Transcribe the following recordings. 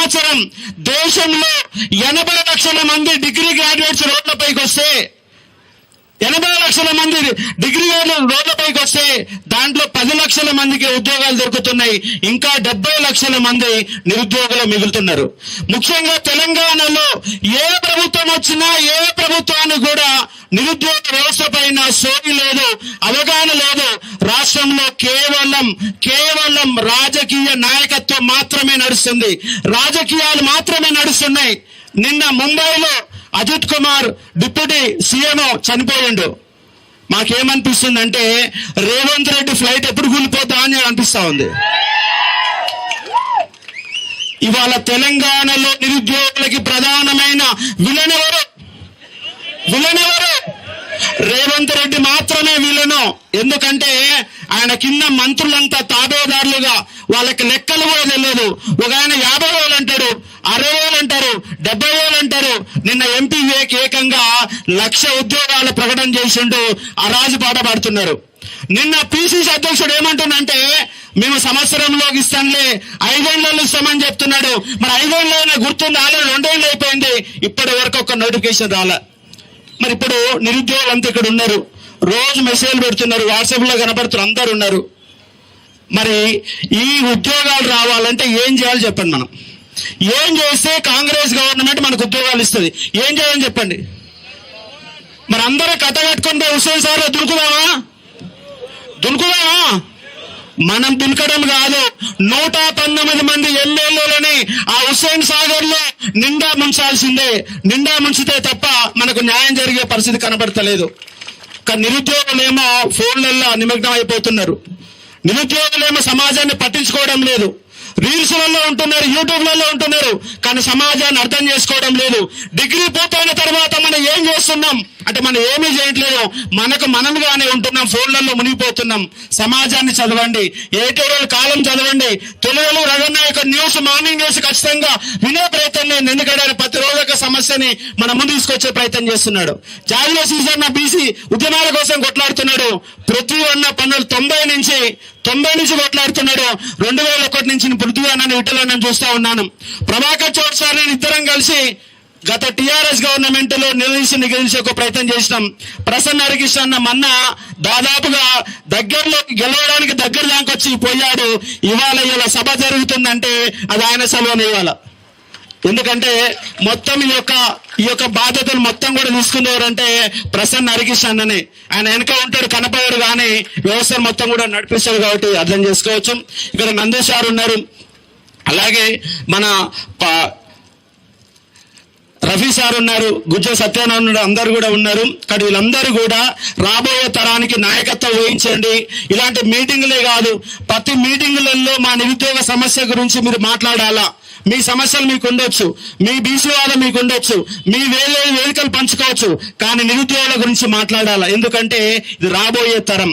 సంవత్సరం దేశంలో 80 లక్షల మంది డిగ్రీ గ్రాడ్యుయేట్స్ రోడ్లపైకి వస్తే 80 లక్షల మంది డిగ్రీ రోడ్లపైకి వస్తే దాంట్లో 10 లక్షల మందికి ఉద్యోగాలు దొరుకుతున్నాయి. ఇంకా 70 లక్షల మంది నిరుద్యోగులు మిగులుతున్నారు. ముఖ్యంగా తెలంగాణలో ఏ ప్రభుత్వం వచ్చినా ఏ ప్రభుత్వాన్ని కూడా నిరుద్యోగ వ్యవస్థ పైన సోయి లేదు, అవగాహన లేదు. రాష్ట్రంలో కేవలం రాజకీయ నాయకత్వం మాత్రమే నడుస్తుంది, రాజకీయాలు మాత్రమే నడుస్తున్నాయి. నిన్న ముంబైలో అజిత్ కుమార్ డిప్యూటీ సీఎం చనిపోయిండు. మాకేమనిపిస్తుందంటే రేవంత్ రెడ్డి ఫ్లైట్ ఎప్పుడు కూలిపోతా అని అనిపిస్తా ఉంది. ఇవాళ తెలంగాణలో నిరుద్యోగులకి ప్రధానమైన విలన్ ఎవరు? రేవంత్ రెడ్డి మాత్రమే విలను. ఎందుకంటే ఆయన కింద మంత్రులంతా తాబేదారులుగా, వాళ్ళకి లెక్కలు కూడా తెలియదు. ఒక ఆయన 50,000 అంటారు, 60,000 అంటారు, 70,000 అంటారు. నిన్న ఎంపీ ఏకంగా 1,00,000 ఉద్యోగాల ప్రకటన చేసిండు, అరాజు పాట పాడుతున్నారు. నిన్న పిసిసి అధ్యక్షుడు ఏమంటున్నంటే మేము సంవత్సరంలోకి ఇస్తాంలే, 5 ఏళ్లలో ఇస్తామని చెప్తున్నాడు. మరి 5 ఏళ్ళైనా గుర్తుంది, ఆల్రెడీ 2 ఏళ్ళు అయిపోయింది, ఇప్పటి వరకు ఒక నోటిఫికేషన్ రాలే. మరి ఇప్పుడు నిరుద్యోగులు అంతా ఇక్కడ ఉన్నారు, రోజు మెసేజ్లు పెడుతున్నారు, వాట్సాప్ లో కనబడుతున్నారు, అందరు ఉన్నారు. మరి ఈ ఉద్యోగాలు రావాలంటే ఏం చేయాలి చెప్పండి? మనం ఏం చేస్తే కాంగ్రెస్ గవర్నమెంట్ మనకు ఉద్యోగాలు ఇస్తుంది? ఏం చేయాలని చెప్పండి? మరి అందరూ కథ కట్టుకుంటే హుస్సేన్ సార్ దునుకుదామా? మనం దునకడం కాదు, 119 మంది ఎమ్మెల్యేలని ఆ హుస్సేన్ సాగర్ లో నిండా ముంచాల్సిందే. నిండా ముంచితే తప్ప మనకు న్యాయం జరిగే పరిస్థితి కనబడతలేదు. కానీ నిరుద్యోగులేమో ఫోన్లలో నిమగ్నం అయిపోతున్నారు, నిరుద్యోగులేమో సమాజాన్ని పట్టించుకోవడం లేదు. రీల్స్లలో ఉంటున్నారు, యూట్యూబ్లలో ఉంటున్నారు, కానీ సమాజాన్ని అర్థం చేసుకోవడం లేదు. డిగ్రీ పూర్తయిన తర్వాత మనం ఏం చేస్తున్నాం అంటే మనం ఏమీ చేయట్లేదు, మనముగానే ఉంటున్నాం, ఫోన్లలో మునిగిపోతున్నాం. సమాజాన్ని చదవండి, ఏటేడు కాలం చదవండి. తెలుగులో రగన్న యొక్క న్యూస్, మార్నింగ్ న్యూస్ ఖచ్చితంగా వినే ప్రయత్నం లేదు. ఎందుకంటే ప్రతిరోజు ఒక సమస్యని మన ముందు తీసుకొచ్చే ప్రయత్నం చేస్తున్నాడు. జాతీయ సీజన్ బీసీ ఉద్యమాల కోసం కొట్లాడుతున్నాడు. పృథ్వీ అన్న పన్నులు 90 నుంచి కొట్లాడుతున్నాడు. 2001 నుంచి పృథ్వీ అన్న విట్టలన్న చూస్తా ఉన్నాను. ప్రభాకర్ చౌదరి సార్ నేను ఇద్దరం కలిసి గత టిఆర్ఎస్ గవర్నమెంట్ లో నిగదించే ఒక ప్రయత్నం చేసినాం. ప్రసన్న హరికృష్ణ అన్న మొన్న దాదాపుగా దగ్గరలోకి గెలవడానికి దగ్గర దాకా వచ్చి పోయాడు. ఇవాళ సభ జరుగుతుందంటే అది ఆయన సభనే ఇవాళ. ఎందుకంటే మొత్తం ఈ యొక్క బాధ్యతలు మొత్తం కూడా తీసుకునేవారంటే ప్రసన్న హరికృష్ణ అన్ననే. ఆయన వెనక ఉంటాడు, కనపడాడు, కానీ వ్యవస్థను మొత్తం కూడా నడిపిస్తాడు. కాబట్టి అర్థం చేసుకోవచ్చు. ఇక్కడ నందేష్ గారు ఉన్నారు, అలాగే మన రఫీ సార్ ఉన్నారు, గుజ్జ సత్యనారాయణ అందరు కూడా ఉన్నారు. కానీ వీళ్ళందరూ కూడా రాబోయే తరానికి నాయకత్వం వహించండి. ఇలాంటి మీటింగులే కాదు, ప్రతి మీటింగులలో మా నిరుద్యోగ సమస్య గురించి మీరు మాట్లాడాలా. మీ సమస్యలు మీకు ఉండొచ్చు, మీ బీసీ వాదం మీకు ఉండొచ్చు, మీ వేదికలు పంచుకోవచ్చు, కానీ నిరుద్యోగుల గురించి మాట్లాడాలా. ఎందుకంటే ఇది రాబోయే తరం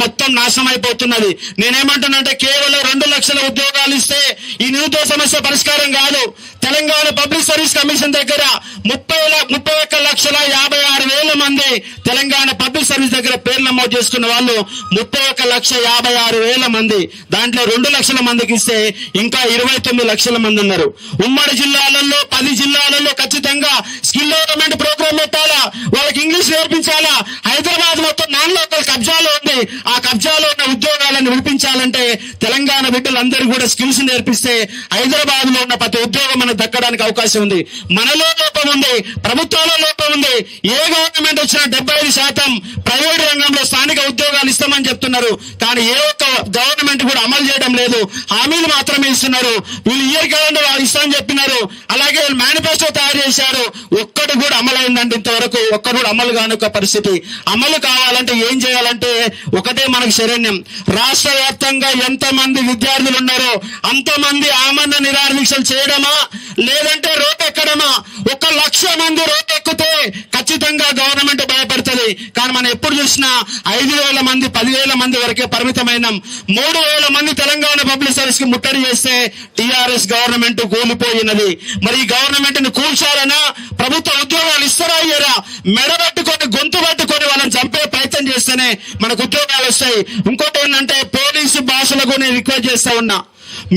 మొత్తం నాశనం అయిపోతున్నది. నేనేమంటున్నానంటే కేవలం 2 లక్షల ఉద్యోగాలు ఇస్తే ఈ నిరుద్యోగ సమస్య పరిష్కారం కాదు. తెలంగాణ పబ్లిక్ సర్వీస్ కమిషన్ దగ్గర 31,56,000 మంది తెలంగాణ పబ్లిక్ సర్వీస్ దగ్గర పేరు నమోదు చేసుకున్న వాళ్ళు 31,56,000 మంది. దాంట్లో 2 లక్షల మందికి ఇస్తే ఇంకా 29 లక్షల మంది ఉన్నారు. ఉమ్మడి జిల్లాలలో 10 జిల్లాలలో ఖచ్చితంగా స్కిల్ డెవలప్మెంట్ ప్రోగ్రామ్ పెట్టాలా, వాళ్ళకి ఇంగ్లీష్ నేర్పించాలా. హైదరాబాద్ మొత్తం నాన్ లోకల్ కబ్జాలో ఉంది. ఆ కబ్జాలో ఉన్న ఉద్యోగాలను విడిపించాలంటే తెలంగాణ బిడ్డలందరూ కూడా స్కిల్స్ నేర్పిస్తే హైదరాబాద్ లో ఉన్న ప్రతి ఉద్యోగం మనకు దక్కడానికి అవకాశం ఉంది. మనలో లోపం ఉంది, ప్రభుత్వాల లోపం ఉంది. ఏ గవర్నమెంట్ వచ్చినా 75% ప్రైవేట్ రంగంలో స్థానిక ఉద్యోగాలు ఇస్తామని చెప్తున్నారు, కానీ ఏ ఒక్క గవర్నమెంట్ కూడా అమలు చేయడం లేదు. హామీలు మాత్రమే ఇస్తున్నారు. వీళ్ళు ఇయర్ క్యాలెండర్ ఇస్తామని చెప్పినారు, అలాగే మేనిఫెస్టో తయారు చేశారు, ఒక్కటి కూడా అమలు అయిందంటే ఇంతవరకు ఒక్కడు కూడా అమలు కాని ఒక పరిస్థితి. అమలు కావాలంటే ఏం చేయాలంటే ఒకటే మనకు శరణ్యం. రాష్ట్ర వ్యాప్తంగా ఎంతమంది విద్యార్థులు ఉన్నారో అంతమంది ఆమరణ నిరాహార దీక్షలు చేయడమా, లేదంటే రోడ్డు ఎక్కడమా. 1,00,000 మంది రోడ్డు ఎక్కితే ఖచ్చితంగా గవర్నమెంట్ భయపడుతుంది. కానీ మనం ఎప్పుడు చూసినా 5,000 మంది 10,000 మంది వరకే పరిమితమైనాం. 3,000 మంది తెలంగాణ పబ్లిక్ సర్వీస్ కి ముట్టడి చేస్తే టిఆర్ఎస్ గవర్నమెంట్ కూలిపోయినది. మరి ఈ గవర్నమెంట్ ని కూల్చాలనా, ప్రభుత్వ ఉద్యోగాలు ఇస్తారా ఇయ్యరా, మెడబట్టుకొని గొంతు పట్టుకొని వాళ్ళని చంపే ప్రయత్నం చేస్తేనే మనకు ఉద్యోగాలు వస్తాయి. ఇంకోటి ఏంటంటే పోలీసు భాషలకు నేను రిక్వెస్ట్ చేస్తా ఉన్నా,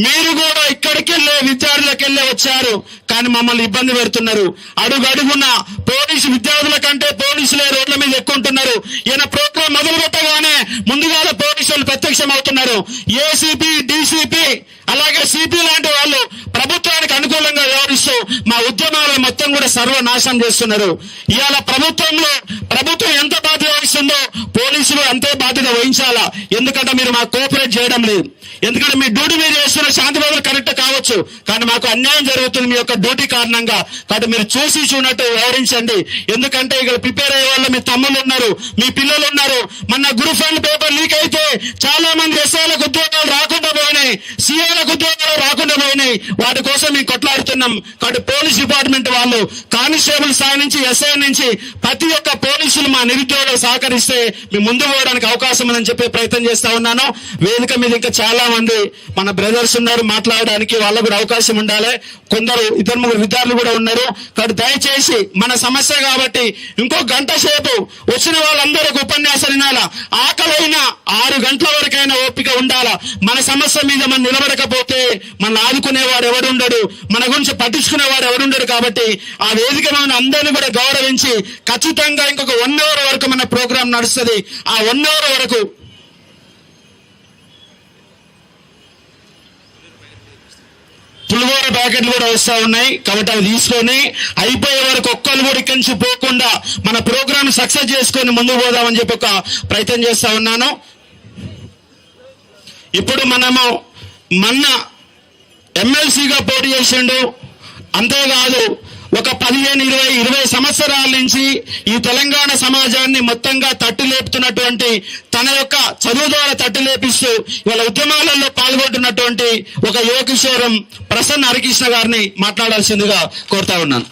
మీరు కూడా ఇక్కడికి వెళ్ళే విద్యార్థులకు వెళ్ళే వచ్చారు, కానీ మమ్మల్ని ఇబ్బంది పెడుతున్నారు. అడుగడుగున పోలీసు విద్యార్థుల కంటే పోలీసులే రోడ్ల మీద ఎక్కుంటున్నారు. ఈయన ప్రోగ్రాం మొదలు పెట్టగానే ముందుగా పోలీసులు ప్రత్యక్షం అవుతున్నారు. ఏసీపీ, డీసీపీ అలాగే సిపి లాంటి వాళ్ళు ప్రభుత్వానికి అనుకూలంగా వ్యవహరిస్తూ మా ఉద్యమాలను మొత్తం కూడా సర్వనాశనం చేస్తున్నారు. ఇవాళ ప్రభుత్వం ఎంత బాధ్యత వహిస్తుందో పోలీసులు అంతే బాధ్యత వహించాలా. ఎందుకంటే మీరు మాకు కోఆపరేట్ చేయడం లేదు. ఎందుకంటే మీ డ్యూటీ మీరు చేస్తున్న శాంతి భద్రత కరెక్ట్ కావచ్చు, కానీ మాకు అన్యాయం జరుగుతుంది మీ యొక్క డ్యూటీ కారణంగా. కాబట్టి మీరు చూసి చూడట్టు వ్యవహరించండి. ఎందుకంటే ఇక్కడ ప్రిపేర్ అయ్యే వాళ్ళు మీ తమ్ముళ్ళు ఉన్నారు, మీ పిల్లలు ఉన్నారు. మన గ్రూప్ 1 పేపర్ లీక్ అయితే చాలా మంది ఎస్ఐలకు ఉద్యోగాలు రాకుండా పోయినాయి, సిఐలకు ఉద్యోగాలు రాకుండా పోయినాయి. వాటి కోసం మేము కొట్లాడుతున్నాం. కాబట్టి పోలీస్ డిపార్ట్మెంట్ వాళ్ళు కానిస్టేబుల్ స్థాయి నుంచి ఎస్ఐ నుంచి ప్రతి ఒక్క పోలీసులు మా నిరుద్యోగులు సహకరిస్తే మేము ముందు పోవడానికి అవకాశం ఉందని చెప్పే ప్రయత్నం చేస్తా ఉన్నాను. వేదిక మీద ఇంకా చాలా మంది మన బ్రదర్స్ ఉన్నారు, మాట్లాడడానికి వాళ్ళకు కూడా అవకాశం ఉండాలి. కొందరు 2-3 విద్యార్థులు కూడా ఉన్నారు. కాబట్టి దయచేసి మన సమస్య కాబట్టి ఇంకో గంట సేపు వచ్చిన వాళ్ళందరికీ ఉపన్యాసాలు వినాలా. ఆకలైనా 6 గంటల వరకైనా ఓపిక ఉండాలా. మన సమస్య మీద మనం నిలబడకపోతే మన ఆదుకునేవాడు ఎవడుండడు, మన గురించి పట్టించుకునేవాడు ఎవడుండడు. కాబట్టి ఆ వేదిక మీద అందరినీ కూడా గౌరవించి ఖచ్చితంగా ఇంకొక 1 అవర్ వరకు మన ప్రోగ్రాం నడుస్తుంది. ఆ 1 అవర్ వరకు పులిహోర ప్యాకెట్లు కూడా వస్తూ ఉన్నాయి. కాబట్టి అవి తీసుకొని అయిపోయే వరకు ఒక్కరు కూడా ఇక్కడి నుంచి పోకుండా మన ప్రోగ్రామ్ సక్సెస్ చేసుకొని ముందుకు పోదామని చెప్పి ఒక ప్రయత్నం చేస్తా ఉన్నాను. ఇప్పుడు మనము మొన్న ఎమ్మెల్సీగా పోటీ చేసిండు. అంతేకాదు ఒక 15-20 సంవత్సరాల నుంచి ఈ తెలంగాణ సమాజాన్ని మొత్తంగా తట్టు లేపుతున్నటువంటి, తన యొక్క చదువు ద్వారా తట్టు లేపిస్తూ ఇవాళ ఉద్యమాలలో పాల్గొంటున్నటువంటి ఒక యువ కిషోరం ప్రసన్న హరికృష్ణ గారిని మాట్లాడాల్సిందిగా కోరుతా ఉన్నాను.